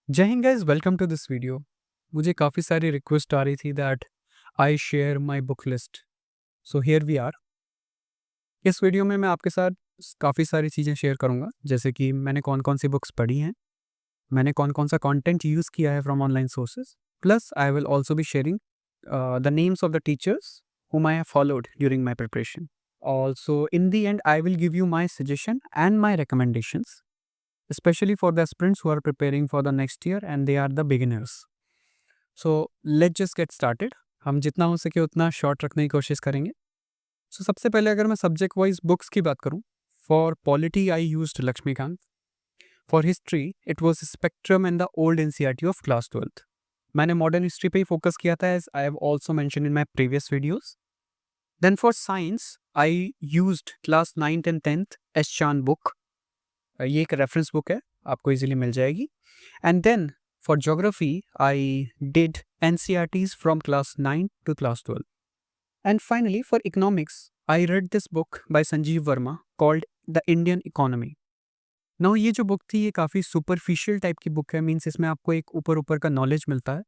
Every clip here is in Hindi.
जय हिंद guys, welcome to this video. मुझे काफ़ी सारी रिक्वेस्ट आ रही थी that I share my book list. So here we are. इस वीडियो में मैं आपके साथ काफ़ी सारी चीज़ें शेयर करूंगा, जैसे कि मैंने कौन कौन सी बुक्स पढ़ी हैं, मैंने कौन कौन सा कंटेंट यूज़ किया है from online sources. Plus I will also be sharing the names of the teachers whom I have followed during my preparation. Also, in the end, I will give you my suggestion and my recommendations, especially for the aspirants who are preparing for the next year and they are the beginners. So let's just get started. हम जितना हो सके उतना शॉर्ट रखने की कोशिश करेंगे। सो सबसे पहले अगर मैं सब्जेक्ट वाइज बुक्स की बात करूं, for polity I used Laxmikanth, for history it was Spectrum and the old NCERT of class 12th। मैंने मॉडर्न हिस्ट्री पे ही फोकस किया था, as I have also mention in my previous videos. Then for science I used class 9th and 10th S Chand book. ये एक रेफरेंस बुक है, आपको इजीली मिल जाएगी। And then for geography, I did NCRTs from class 9 to class 12. And finally, for economics, I read this book by Sanjeev Verma called The Indian Economy. Now ये जो बुक थी ये काफ़ी सुपरफिशियल टाइप की बुक है, मीन्स इसमें आपको एक ऊपर ऊपर का नॉलेज मिलता है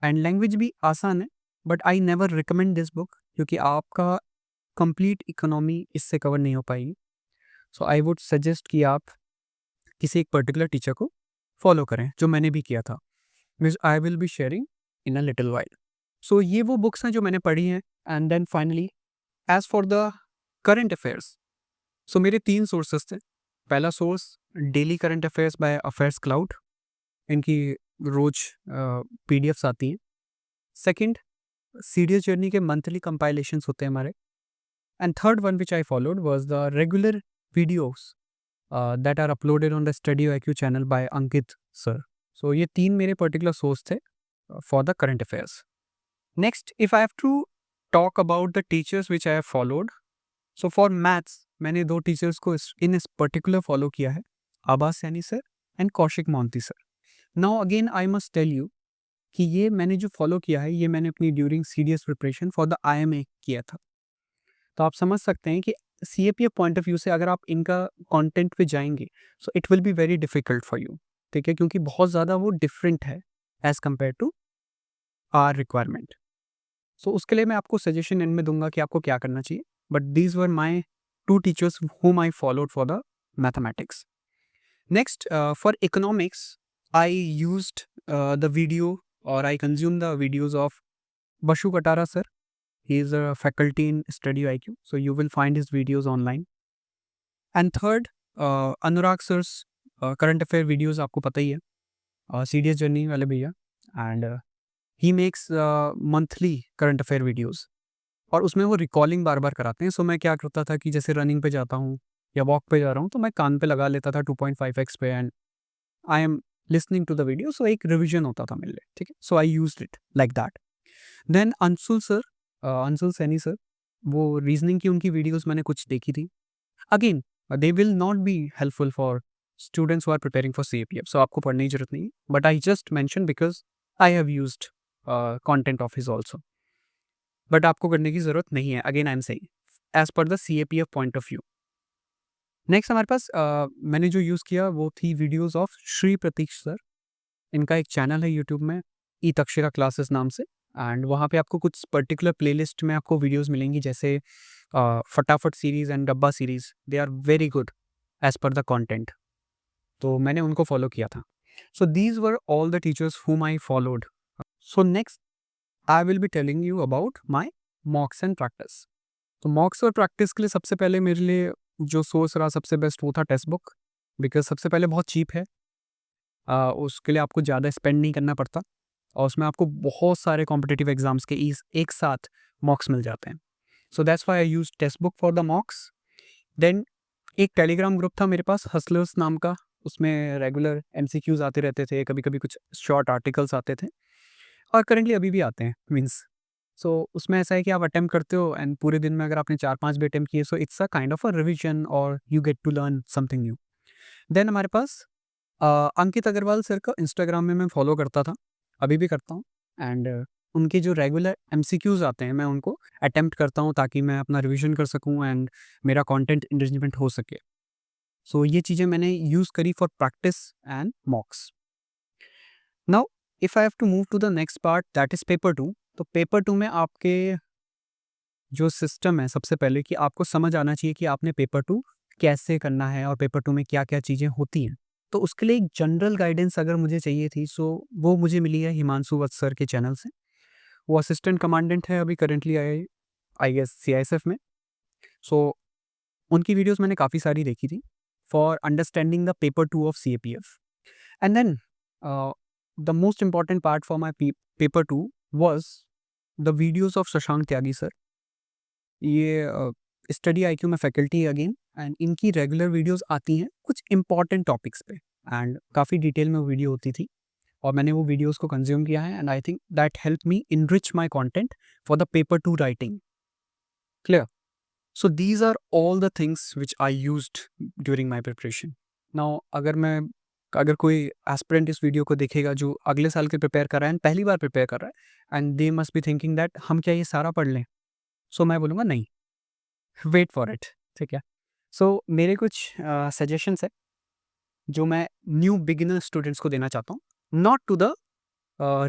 एंड लैंग्वेज भी आसान है। But I never recommend this book क्योंकि आपका कंप्लीट इकोनॉमी इससे कवर नहीं हो पाएगी। सो आई वुड सजेस्ट कि आप किसी एक पर्टिकुलर टीचर को फॉलो करें, जो मैंने भी किया था, which I will be sharing in a little while. So ये वो बुक्स हैं जो मैंने पढ़ी हैं। And then finally, as for the current affairs, so मेरे 3 सोर्सेस थे। पहला source daily current affairs by affairs cloud, इनकी रोज पीडीएफ्स आती हैं। सेकंड, सीडीएस जर्नी के मंथली कंपाइलेशंस होते हैं हमारे। And third one which I followed was the regular videos that are uploaded on the study IQ channel by Ankit sir. So ये 3 मेरे पर्टिकुलर सोर्स थे for the current affairs. Next, if I have to talk about the teachers which I have followed, so for maths, मैंने 2 टीचर्स को इन इस पर्टिकुलर फॉलो किया है, Aabas Saini sir and Kaushik Monti sir. Now again I must tell you कि ये मैंने जो फॉलो किया है ये मैंने अपनी during CDS preparation for the IMA किया था। तो आप समझ सकते हैं कि CAPF पॉइंट ऑफ व्यू से अगर आप इनका कंटेंट पे जाएंगे, so it will be very difficult for you. ठीक है, क्योंकि बहुत ज़्यादा वो डिफरेंट है as compared to our requirement. So उसके लिए मैं आपको सजेशन इनमें दूंगा कि आपको क्या करना चाहिए। But these were my 2 teachers whom I followed for the mathematics. Next, for economics, I used the video, or I consumed the videos of Bashu Katara sir. He is a faculty in Study IQ, so you will find his videos online. And third, Anurag sir's current affair videos आपको पता ही है, CDS जर्नी वाले भैया। And he makes monthly current affair videos, और उसमें वो रिकॉलिंग बार बार कराते हैं। सो मैं क्या करता था कि जैसे रनिंग पे जाता हूँ या वॉक पे जा रहा हूँ तो मैं कान पे लगा लेता था 2.5x पे, and I am listening to the video. So एक रिविजन होता था मेरे लिए। ठीक है, so I used it like that. Then Anshul sir, Anshul Saini sir, वो रीजनिंग की उनकी वीडियोस मैंने कुछ देखी थी। Again, they will not be helpful for students who are preparing for CAPF, so आपको पढ़ने की जरूरत नहीं है। But I just mention because I have used content of his also. But आपको करने की ज़रूरत नहीं है, again I am saying, as per the CAPF point of view. Next हमारे पास मैंने जो यूज़ किया वो थी videos of Shri Pratish sir. इनका एक चैनल है यूट्यूब में, ई तक्षशिला क्लासेस नाम से, एंड वहाँ पे आपको कुछ पर्टिकुलर प्लेलिस्ट में आपको वीडियोस मिलेंगी, जैसे फटाफट सीरीज़ एंड डब्बा series. They are very good as per the content. तो मैंने उनको फॉलो किया था। So these were all the teachers whom I followed. So next I will be telling you about my mocks and practice. तो मॉक्स और प्रैक्टिस के लिए सबसे पहले मेरे लिए जो सोर्स रहा सबसे बेस्ट वो था टेक्स्ट बुक, बिकॉज सबसे पहले बहुत चीप है। उसके लिए आपको ज़्यादा स्पेंड नहीं करना पड़ता, और उसमें आपको बहुत सारे कॉम्पिटिटिव एग्जाम्स के एक साथ मॉक्स मिल जाते हैं। So that's why I use text book for the mocks. Then एक टेलीग्राम ग्रुप था मेरे पास, हसलर्स नाम का। उसमें रेगुलर MCQs आते रहते थे, कभी कभी कुछ शॉर्ट आर्टिकल्स आते थे, और करेंटली अभी भी आते हैं मीन्स। सो उसमें ऐसा है कि आप अटेम्प्ट करते हो एंड पूरे दिन में अगर आपने 4-5 भी अटेम्प्ट किए, so it's a kind of a revision और you get to learn something new. Then हमारे पास अंकित अग्रवाल सर का इंस्टाग्राम में मैं फॉलो करता था, अभी भी करता हूँ। एंड उनके जो रेगुलर MCQs आते हैं मैं उनको अटेम्प्ट करता हूँ ताकि मैं अपना रिविजन कर सकूँ एंड मेरा कंटेंट इंगेजमेंट हो सके। सो ये चीज़ें मैंने यूज़ करी for practice and mocks. Now if I have to move to the next part that is paper 2, तो पेपर 2 में आपके जो सिस्टम है सबसे पहले कि आपको समझ आना चाहिए कि आपने पेपर 2 कैसे करना है और पेपर 2 में क्या-क्या चीज़ें होती हैं। तो उसके लिए एक जनरल गाइडेंस अगर मुझे चाहिए थी सो वो मुझे मिली है हिमांशु वत्स सर के चैनल से। वो असिस्टेंट कमांडेंट है अभी करंटली आई गेस सीआईएसएफ में। सो उनकी वीडियोज़ मैंने काफ़ी सारी देखी थी for understanding the paper 2 of CAPF. And then the most important part for my paper 2 was the videos of Shashank Tyagi sir. ये स्टडी आईक्यू में फैकल्टी है अगेन एंड इनकी रेगुलर वीडियोस आती हैं कुछ इंपॉर्टेंट टॉपिक्स पे एंड काफ़ी डिटेल में वो वीडियो होती थी और मैंने वो वीडियोस को कंज्यूम किया है and I think that help me enrich my content for the paper 2 writing. Clear? So these are all the things which I used during my preparation. Now अगर कोई एस्पिरेंट इस वीडियो को देखेगा जो अगले साल के प्रिपेयर कर रहा है एंड पहली बार प्रिपेयर कर रहा है and they must be thinking that हम क्या ये सारा पढ़ लें, सो मैं बोलूँगा नहीं, वेट फॉर इट। ठीक है? सो मेरे कुछ सजेशंस है जो मैं न्यू बिगिनर स्टूडेंट्स को देना चाहता हूँ, नॉट टू द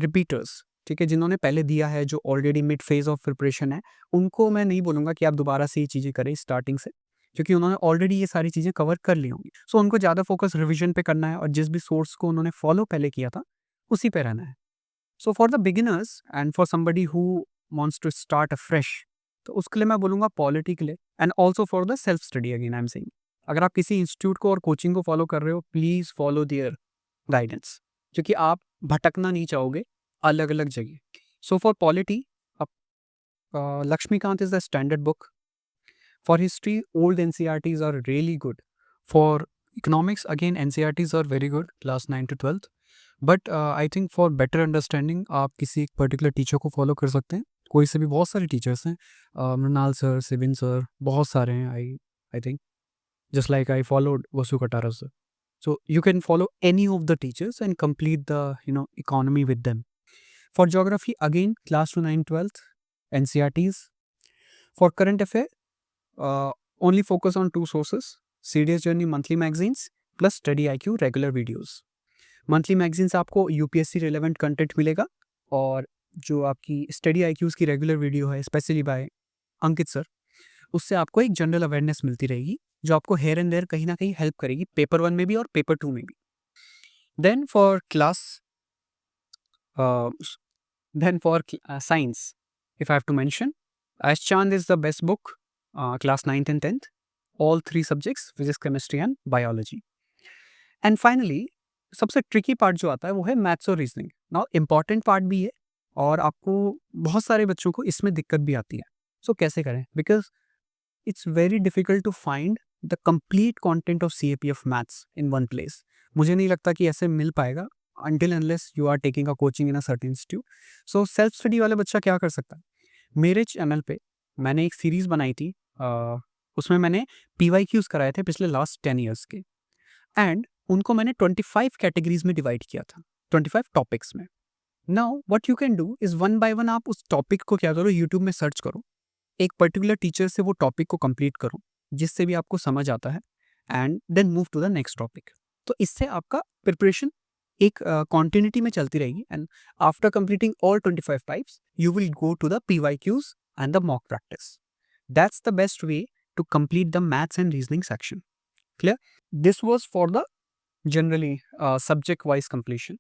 रिपीटर्स। ठीक है? जिन्होंने पहले दिया है, जो already mid phase of preparation है, उनको मैं नहीं बोलूँगा कि आप दोबारा से ये चीज़ें करें स्टार्टिंग से, क्योंकि उन्होंने ऑलरेडी ये सारी चीज़ें कवर कर ली होंगी। सो उनको ज़्यादा फोकस रिविजन पे करना है और जिस भी सोर्स को उन्होंने फॉलो पहले किया था उसी पे रहना है। So for the beginners and for somebody who wants to start afresh, तो उसके लिए मैं बोलूँगा पॉलिटी के लिए and also for the self study again I am saying. अगर आप किसी इंस्टीट्यूट को और कोचिंग को फॉलो कर रहे हो, प्लीज़ फॉलो देयर गाइडेंस, क्योंकि आप भटकना नहीं चाहोगे अलग अलग जगह। So for polity, Laxmikanth is the standard book. For history, old NCERTs are really good. For economics again NCERTs are very good class 9 to 12th। But I think for better understanding आप किसी एक पर्टिकुलर टीचर को फॉलो कर सकते हैं। कोई से भी बहुत सारे टीचर्स हैं, मृणाल सर, सिविन सर, बहुत सारे हैं। I think just like I followed Vasu Katara sir. So you can follow any of the teachers and complete the economy with them. For geography again class to 9 12th NCERTs. For current affair only focus on two sources: CDS Journey monthly magazines plus Study IQ regular videos। Monthly magazines आपको यूपीएससी रिलेवेंट कंटेंट मिलेगा और जो आपकी स्टडी आईक्यूज की रेगुलर वीडियो है स्पेशली बाय अंकित सर, उससे आपको एक जनरल अवेयरनेस मिलती रहेगी जो आपको हेयर एंड देयर कहीं ना कहीं हेल्प करेगी पेपर 1 में भी और पेपर 2 में भी। Then for class then for science, if I have to mention, S Chand is the best book class 9th and 10th, all three subjects physics, chemistry and biology। And finally सबसे ट्रिकी पार्ट जो आता है वो है मैथ्स और रीजनिंग। नाउ इंपॉर्टेंट पार्ट भी है और आपको बहुत सारे बच्चों को इसमें दिक्कत भी आती है। सो कैसे करें, because it's very difficult to find the complete content of CAPF maths in one place. मुझे नहीं लगता कि ऐसे मिल पाएगा until unless you are taking a coaching in a certain institute। So self study वाला बच्चा क्या कर सकता है, मेरे चैनल पे मैंने एक सीरीज बनाई थी, उसमें मैंने पीवाईक्यूज कराए थे पिछले लास्ट 10 ईयर्स के एंड उनको मैंने 25 कैटेगरीज में डिवाइड किया था, 25 टॉपिक्स में। Now what you can do is one by one आप उस टॉपिक को क्या करो, यूट्यूब में सर्च करो, एक पर्टिकुलर टीचर से वो टॉपिक को कंप्लीट करो जिससे भी आपको समझ आता है and then move to the next topic. तो इससे आपका प्रिपरेशन एक कॉन्टिन्यूटी में चलती रहेगी and after completing all 25 types you will go to the PYQs and the mock practice. That's the best way to complete the maths and reasoning section. Clear? This was for the generally subject wise completion।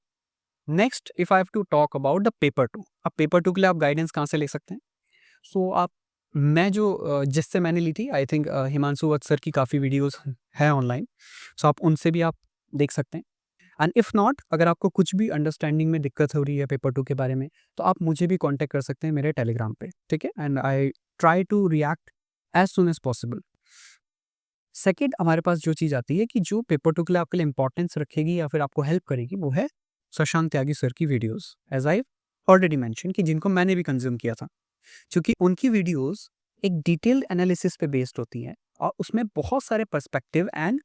next if I have to talk about the paper 2, अब paper 2 के लिए आप गाइडेंस कहाँ से ले सकते हैं? सो आप मैं जो जिससे मैंने ली थी I think Himanshu Vats sir की काफ़ी वीडियोस हैं ऑनलाइन, सो आप उनसे भी आप देख सकते हैं। एंड इफ़ नॉट, अगर आपको कुछ भी अंडरस्टैंडिंग में दिक्कत हो रही है पेपर 2 के बारे में, तो आप मुझे भी कॉन्टैक्ट कर सकते हैं मेरे टेलीग्राम पे। ठीक है? And I try to react as soon as possible. Second, हमारे पास जो चीज़ आती है कि जो पेपर 2 के लिए आपके लिए इंपॉर्टेंस रखेगी या फिर आपको हेल्प करेगी, वो है शशांक त्यागी सर की videos, as I already mention कि जिनको मैंने भी कंज्यूम किया था, क्योंकि उनकी वीडियोस एक डिटेल्ड एनालिसिस पे बेस्ड होती हैं और उसमें बहुत सारे पर्सपेक्टिव एंड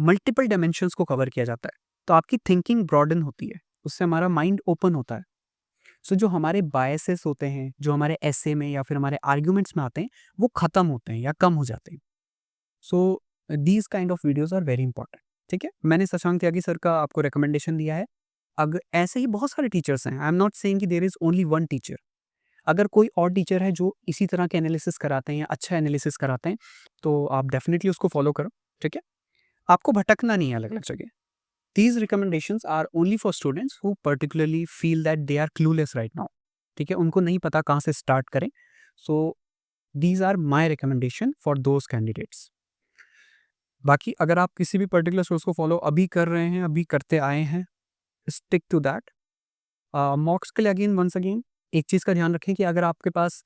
मल्टीपल डायमेंशंस को कवर किया जाता है, तो आपकी थिंकिंग ब्रॉडन होती है, उससे हमारा माइंड ओपन होता है। सो जो हमारे बायसेस होते हैं, जो हमारे ऐसे में या फिर हमारे आर्ग्यूमेंट्स में आते हैं, वो ख़त्म होते हैं या कम हो जाते हैं। So these kind of videos are very important. ठीक है? मैंने शशांक त्यागी सर का आपको रिकमेंडेशन दिया है अगर ऐसे ही बहुत सारे टीचर्स हैं, आई एम नॉट सेइंग कि there is only one teacher. अगर कोई और टीचर है जो इसी तरह के एनालिसिस कराते हैं या अच्छा एनालिसिस कराते हैं, तो आप डेफ़िनिटली उसको फ़ॉलो करो, ठीक है? आपको भटकना नहीं है अलग-अलग जगह। These recommendations are only for students who particularly feel that they are clueless right now. ठीक है, उनको नहीं पता कहाँ से स्टार्ट करें। So these are my recommendation for those candidates. बाकी अगर आप किसी भी पर्टिकुलर सोर्स को फॉलो अभी कर रहे हैं, अभी करते आए हैं, स्टिक टू दैट। मॉक्स के लिए अगेन वंस अगेन एक चीज़ का ध्यान रखें कि अगर आपके पास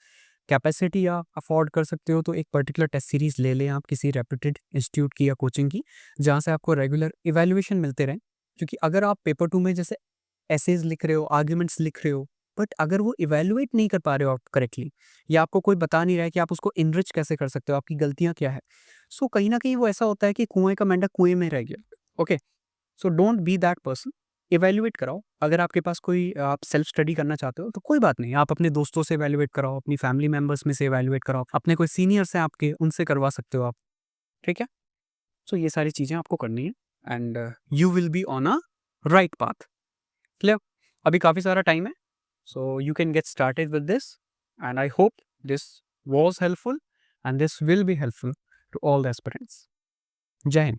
कैपेसिटी या अफोर्ड कर सकते हो तो एक पर्टिकुलर टेस्ट सीरीज ले लें आप किसी रेप्यूटेड इंस्टीट्यूट की या कोचिंग की, जहाँ से आपको रेगुलर इवैल्यूएशन मिलते रहें। क्योंकि अगर आप पेपर 2 में जैसे एसेज लिख रहे हो, आर्ग्यूमेंट्स लिख रहे हो, बट अगर वो इवैल्यूएट नहीं कर पा रहे हो आप करेक्टली, या आपको कोई बता नहीं रहा है कि आप उसको इनरिच कैसे कर सकते हो, आपकी गलतियाँ क्या है। सो कहीं न कहीं वो ऐसा होता है कि कुएँ का मेंढक कुएँ में रह गया। Okay, so don't be that person. Evaluate कराओ। अगर आपके पास कोई आप सेल्फ स्टडी करना चाहते हो तो कोई बात नहीं, आप अपने दोस्तों से इवैल्यूएट कराओ, अपनी फैमिली मेंबर्स में से इवैल्यूएट कराओ, अपने कोई सीनियर्स हैं आपके, उनसे करवा सकते हो आप, ठीक है? सो ये सारी चीज़ें आपको करनी है and you will be on a right path. Clear? अभी काफ़ी सारा टाइम है, so you can get started with this and I hope this was helpful and this will be helpful to all the aspirants. जय हिंद।